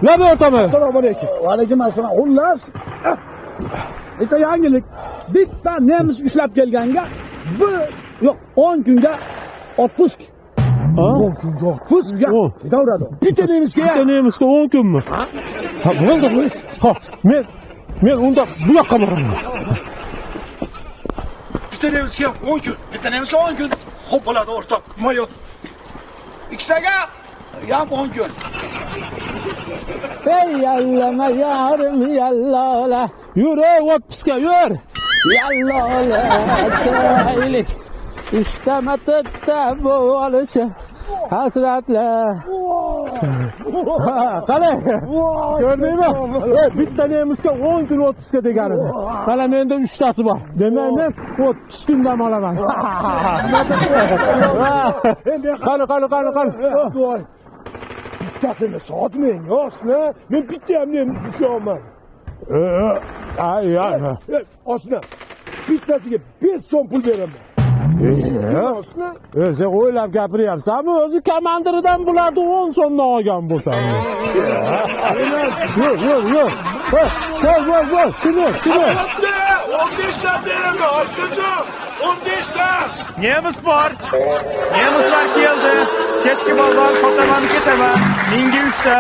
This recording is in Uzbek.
Nima o'rtama? Assalomu alaykum. Va alaykum assalom. Xullas, bitta yangilik. Bitta nemis ushlab kelganga yo'q 10 kunga otpusк. 10 kunga otpusк. Davradi. Bitta nemisga. Bitta nemisga 10 kunmi? Ha, bo'ldi. Ha, men unda bu yoqqa boraman. Bitta nemisga 10 kun. Bitta nemisga 10 kun. Xo'p bo'ladi o'rtoq. Nima yo'q. Ikkitaga ham 10 kun. Ey yallama yarim yallala. Yur otpuska yur. Yallala chaylik. İştemette bu alışı hasretle. Qani? Gördingmi? Bitta nemisga 10 kun otpuska deganidi. Mana menda 3 tasi bor. Demak men 30 kundan olaman. Qani. Bittasini sotmang, yo'qmi? Men bitta ham nemis ushlaman. Ay. Osna. Bittasiga 5 so'm pul beraman. Sen o'ylab gapiryapsanmi? O'zi komandiridan bularni 10 so'mdan olgan bo'lsan. Yo'q. Voy. Shuni. 15 ta beraman, oshnajon. 15 ta. Nemislar keldi. Kechki bozor sotaman ketaman. Menga 3 ta.